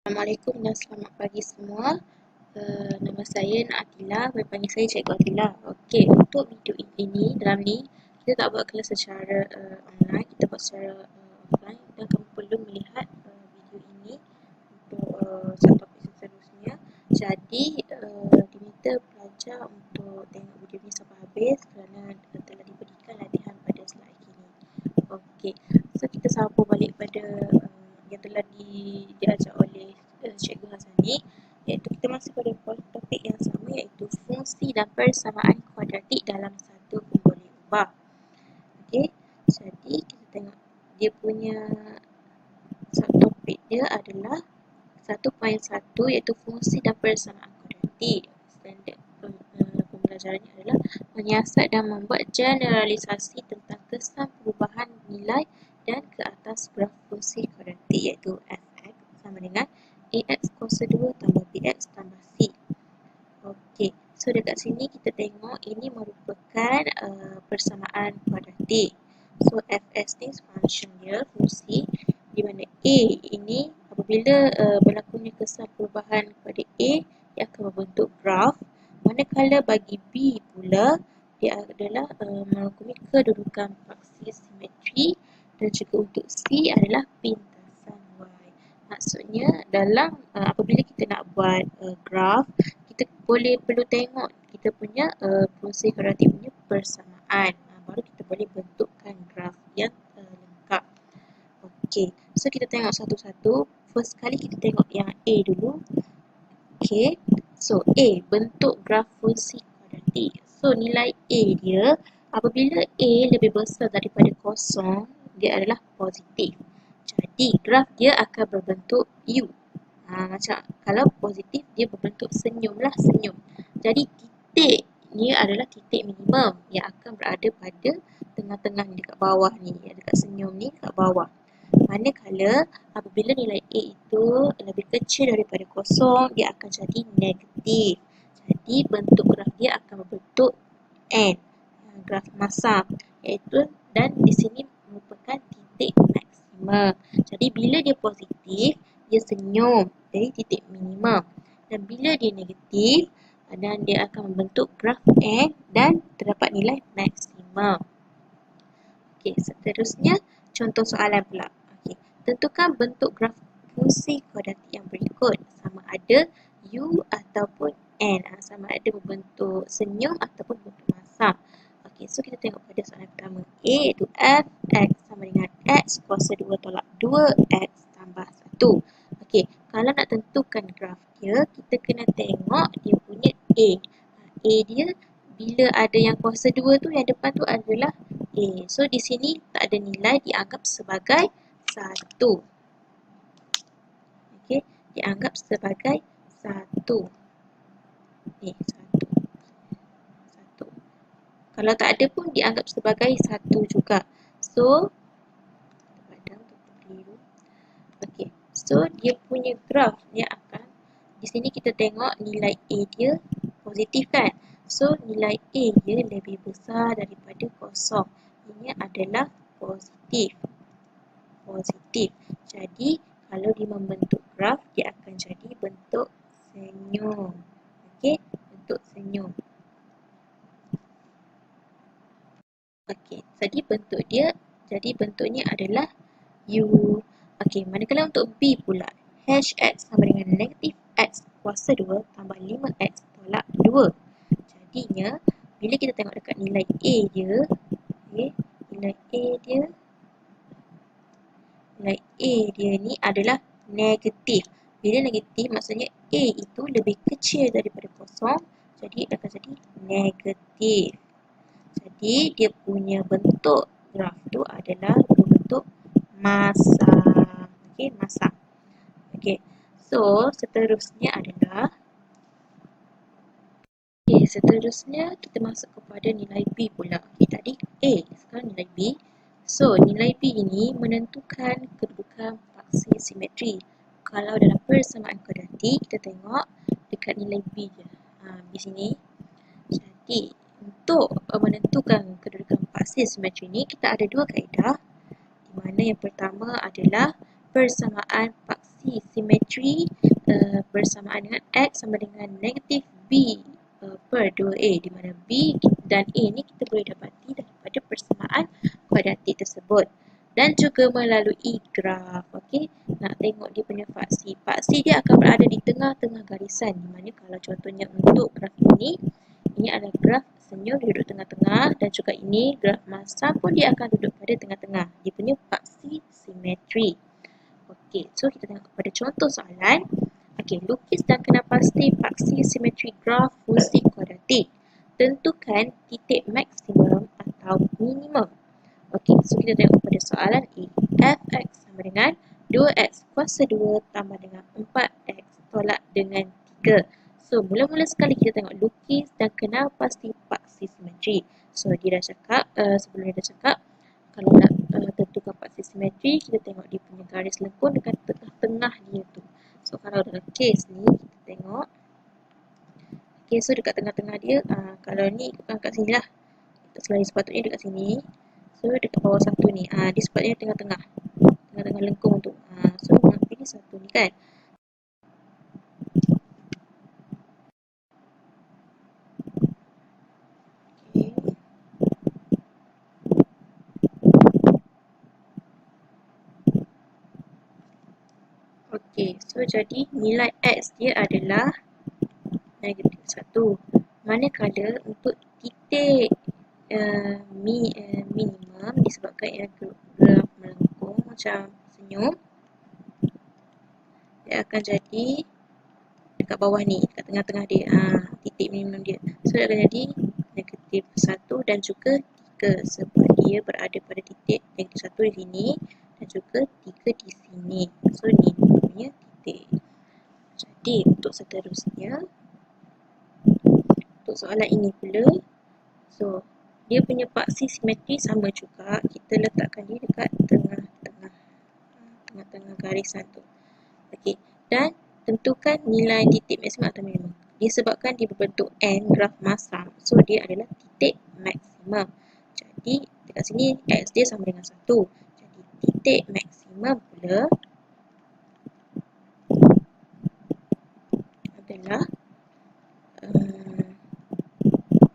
Assalamualaikum dan selamat pagi semua. Nama saya Naatila, boleh panggil saya Cikgu Atila. Okey, untuk video ini, dalam ni kita tak buat kelas secara online, kita buat secara offline dan kamu perlu melihat video ini untuk satu topik seterusnya. Jadi, diminta pelajar untuk tengok video ni sampai habis kerana telah diberikan latihan pada slide ini. Okey, so kita sambung balik pada yang telah diajar oleh Cikgu Hazani, iaitu kita masih pada topik yang sama, iaitu fungsi dan persamaan kuadratik dalam satu kumpulan ubah. Okey, jadi kita tengok dia punya subtopik dia adalah 1.1 iaitu fungsi dan persamaan kuadratik. Standard pembelajarannya adalah menyiasat dan membuat generalisasi tentang kesan perubahan nilai dan ke atas graf fungsi kuadratik, iaitu fx sama dengan ax kuasa 2 tambah bx tambah c. Okey, so dekat sini kita tengok ini merupakan persamaan kuadratik. So fs ni function dia, fungsi, di mana a ini apabila berlakunya kesan perubahan pada a, ia akan membentuk graf. Manakala bagi b pula, dia adalah menghukumi kedudukan paksi simetri, dan juga untuk c adalah pintasan y. Maksudnya dalam apabila kita nak buat graf, kita perlu tengok kita punya fungsi kuadratik punya persamaan. Baru kita boleh bentukkan graf yang lengkap. Okey, so kita tengok satu-satu. First kali kita tengok yang A dulu. Okey, so A, bentuk graf fungsi kuadratik. So nilai A dia, apabila A lebih besar daripada kosong, dia adalah positif. Jadi graf dia akan berbentuk U. Macam kalau positif dia berbentuk senyum lah, senyum. Jadi titik ni adalah titik minimum yang akan berada pada tengah-tengah ni, dekat bawah ni, dekat senyum ni kat bawah. Manakala apabila nilai A itu lebih kecil daripada kosong, dia akan jadi negatif. Jadi bentuk graf dia akan berbentuk N, graf masam, iaitu, dan di sini merupakan titik maksimum. Jadi bila dia positif, dia senyum, jadi titik minimum. Dan bila dia negatif, dan dia akan membentuk graf N dan terdapat nilai maksimum. Okey, seterusnya contoh soalan pula. Okey, tentukan bentuk graf fungsi kuadratik yang berikut, sama ada U ataupun N, sama ada berbentuk senyum ataupun bentuk masam. Okey, so kita tengok pada soalan pertama. A iaitu f x sama dengan x kuasa 2 tolak 2x tambah 1. Okey, kalau nak tentukan graf dia, kita kena tengok dia punya A. A dia bila ada yang kuasa 2 tu, yang depan tu adalah A. So di sini tak ada nilai, dianggap sebagai 1. Okey, dianggap sebagai 1. Ni 1. Kalau tak ada pun dianggap sebagai 1 juga. So padam tu biru. Okey, so dia punya graf dia akan, di sini kita tengok nilai A dia positif kan. So nilai A dia lebih besar daripada kosong. Ini adalah positif. Positif. Jadi kalau dia membentuk graf, dia akan jadi bentuk senyum. Okey, bentuk senyum. Okey, jadi bentuknya adalah U. Okey, manakala untuk B pula, hx sama dengan negatif x kuasa 2 tambah 5x tolak 2. Jadinya, bila kita tengok dekat nilai A dia, okay, nilai A dia ni adalah negatif. Bila negatif, maksudnya A itu lebih kecil daripada kosong, jadi akan jadi negatif. Jadi dia punya bentuk graf tu adalah berbentuk masam. Okey, masam. Okey. So, seterusnya adalah kita masuk kepada nilai B pula. Okey, tadi A, sekarang nilai B. So, nilai B ini menentukan kedudukan paksi simetri. Kalau dalam persamaan kuadratik, kita tengok dekat nilai B je. Di sini. Jadi, untuk menentukan kedudukan paksi simetri ini, kita ada dua kaedah. Di mana yang pertama adalah persamaan paksi paksi simetri bersamaan dengan X sama dengan negatif B per 2A, di mana B dan A ni kita boleh dapati daripada persamaan kuadratik tersebut dan juga melalui graf. Okey, nak tengok dia punya paksi. Paksi dia akan berada di tengah-tengah garisan, di mana kalau contohnya untuk graf ini adalah graf senyum, dia duduk tengah-tengah, dan juga ini graf masam pun dia akan duduk pada tengah-tengah. Dia punya paksi simetri. Okey, so kita tengok pada contoh soalan. Okey, lukis dan kenal pasti paksi simetri graf fungsi kuadratik. Tentukan titik maksimum atau minimum. Okey, so kita tengok pada soalan A. Fx sama dengan 2x kuasa 2 tambah dengan 4x tolak dengan 3. So, mula-mula sekali kita tengok lukis dan kenal pasti paksi simetri. So, dia dah cakap, sebelum dia dah cakap, kalau nak tentukan paksi simetri, kita tengok dia punya garis lengkung dekat tengah-tengah dia tu. So, kalau dalam kes ni, kita tengok. Okay, so dekat tengah-tengah dia, kalau ni ikutkan kat sini lah. Selain sepatutnya dekat sini. So, dekat bawah satu ni, dia sepatutnya tengah-tengah. Tengah-tengah lengkung tu. So, nak pilih satu ni kan. Okay. Okay, so jadi nilai X dia adalah negatif 1. Manakala untuk titik minimum disebabkan ia graf melengkung macam senyum, dia akan jadi dekat bawah ni, dekat tengah-tengah dia, titik minimum dia. So, dia akan jadi negatif 1 dan juga 3 sebab dia berada pada titik negatif 1 di sini dan juga 3 di sini. So, ni dia punya titik. Jadi, untuk seterusnya, untuk soalan ini pula, so, dia punya paksi simetri sama juga. Kita letakkan dia dekat tengah-tengah garisan tu. Okey, dan tentukan nilai titik maksimum atau minimum. Disebabkan dia berbentuk N, graf masam, so dia adalah titik maksimum. Jadi, dekat sini X dia sama dengan 1. Jadi, titik maksimum pula adalah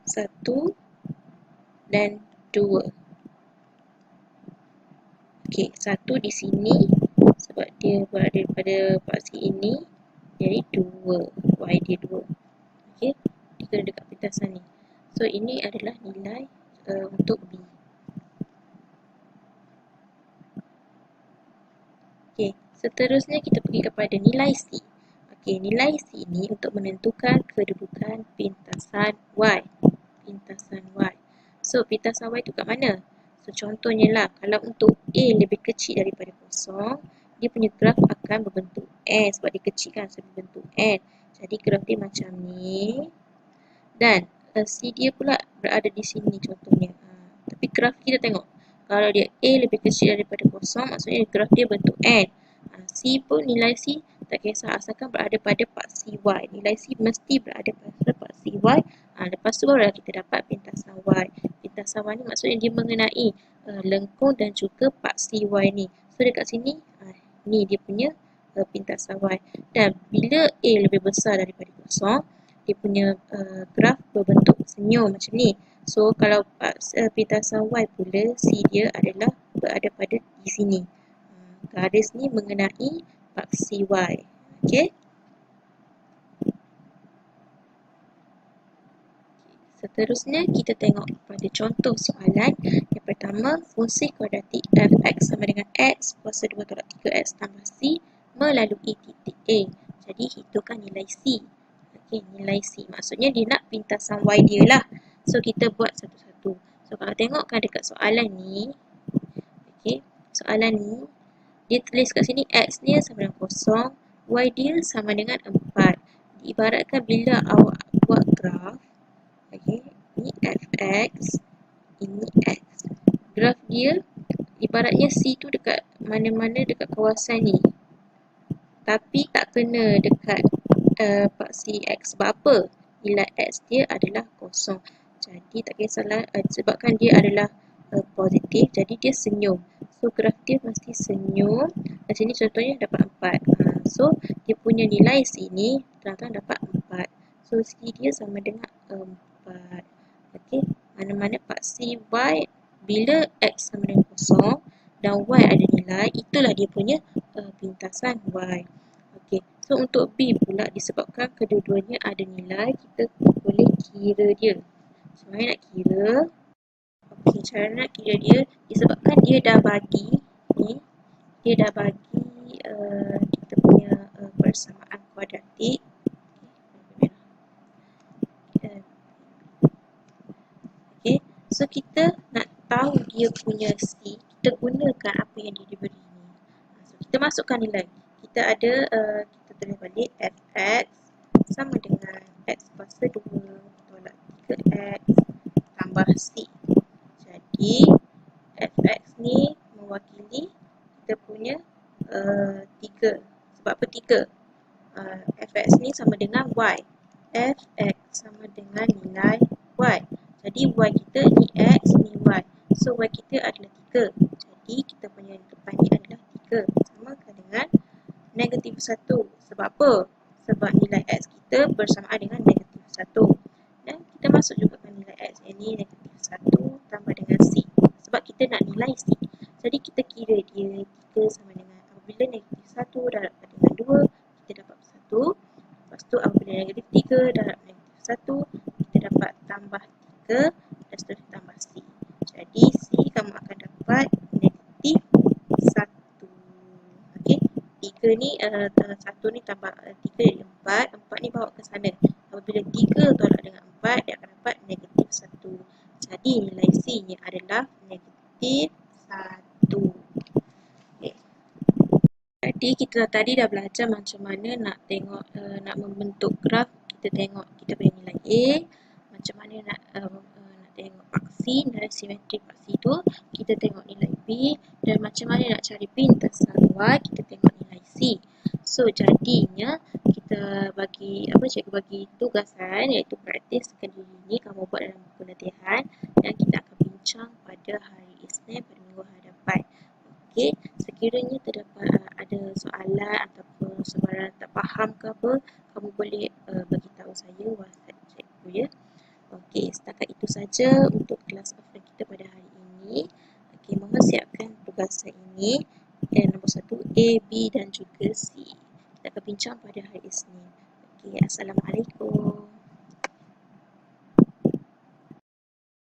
1 dan 2. Okey, 1 di sini sebab dia berada pada paksi ini, jadi 2, Y dia 2. Okey, dia kena dekat pintasan ni. So, ini adalah nilai untuk B. Okey, seterusnya kita pergi kepada nilai C. Okey, nilai C ni untuk menentukan kedudukan pintasan Y. Pintasan Y. So, pintasan Y tu kat mana? So, contohnya lah, kalau untuk A lebih kecil daripada kosong, dia punya graf akan berbentuk N sebab dia kecil kan, so berbentuk N. Jadi, graf dia macam ni. Dan C dia pula berada di sini contohnya. Tapi graf kita tengok, kalau dia A lebih kecil daripada kosong, maksudnya graf dia bentuk N. C pun nilai C tak kisah asalkan berada pada paksi Y. Nilai C mesti berada pada paksi Y. Lepas tu baru kita dapat pintasan Y. Pintasan Y ni maksudnya dia mengenai lengkung dan juga paksi Y ni. So dekat sini, ni dia punya pintasan Y. Dan bila A lebih besar daripada kosong, dia punya graf berbentuk senyum macam ni. So kalau pintasan Y pula, C dia adalah berada pada di sini. Garis ni mengenai paksi Y. Okey. Seterusnya kita tengok pada contoh soalan. Yang pertama, fungsi kuadratik f(x) sama dengan x kuasa 2 tolak 3x tambah c melalui titik A. Jadi hitungkan nilai c. Okey, nilai c. Maksudnya dia nak pintasan y dia lah. So kita buat satu-satu. So kalau tengokkan dekat soalan ni, okey, soalan ni dia tulis kat sini x dia sama dengan kosong, y dia sama dengan 4. Diibaratkan bila awak buat graf, okey, ini fx, ini x. Graf dia ibaratnya C tu dekat mana-mana dekat kawasan ni. Tapi tak kena dekat paksi X. Sebab apa? Nilai X dia adalah kosong. Jadi tak kisahlah sebabkan dia adalah positif, jadi dia senyum. So graf dia mesti senyum. Di sini contohnya dapat 4. So, dia punya nilai sini terang-terang dapat 4. So, C dia sama dengan 4. Okey, mana-mana paksi Y bila X sama dengan kosong dan Y ada nilai, itulah dia punya pintasan Y. Okey, so untuk B pula disebabkan kedua-duanya ada nilai, kita boleh kira dia. So, mari nak kira. Okey, cara nak kira dia disebabkan dia dah bagi ni, dia dah bagi kita punya persamaan kuadratik. Okey, so kita nak tahu dia punya C, kita gunakan apa yang dia diberi ni. So, kita masukkan nilai. Kita ada, kita tulis balik fx sama dengan x kuasa 2 tolak 3x tambah C. Jadi, fx ni mewakili kita punya 3. Sebab apa 3? Fx ni sama dengan y. Fx sama dengan nilai y. Jadi y kita ni x, ni y. So y kita adalah 3. Jadi kita punya depan ni adalah 3. Samakan dengan negatif 1. Sebab apa? Sebab nilai x kita bersamaan dengan negatif 1. Dan kita masuk juga ke nilai x yang ni negatif 1 tambah dengan c. Sebab kita nak nilai c. Jadi kita kira dia 3 sama dengan apabila negatif 1 darabkan dengan 2, kita dapat 1. Lepas tu apabila negatif 3 darab negatif 1, kita dapat tambah 3 dan seterusnya tambah c. Jadi c kamu akan dapat negatif 1. Okey, 3 ni 1 ni tambah 3 jadi 4. 4 ni bawa ke sana. Apabila 3 tolak dengan 4, dia akan dapat negatif 1. Jadi nilai c nya adalah negatif 1. Okay. Jadi kita tadi dah belajar macam mana nak tengok, nak membentuk graf. Kita tengok kita punya nilai A. Macam mana nak tengok paksi, nilai simetri paksi tu. Kita tengok nilai B. Dan macam mana nak cari pintasan Y, kita tengok nilai C. So jadinya kita bagi cikgu bagi tugasan iaitu praktis sekali ini kamu buat dalam buku latihan dan kita akan bincang pada hari Isnin pada minggu hadapan. Okey, sekiranya terdapat ada soalan ataupun sebarang tak faham ke apa, kamu boleh bagi tahu saya WhatsApp cikgu ya. Okey, setakat itu saja untuk kelas offline kita pada hari ini. Okey, mohon siapkan tugasan ini. Dan nombor 1 A, B dan juga C. Kita akan bincang pada hari Isnin. Okey, Assalamualaikum.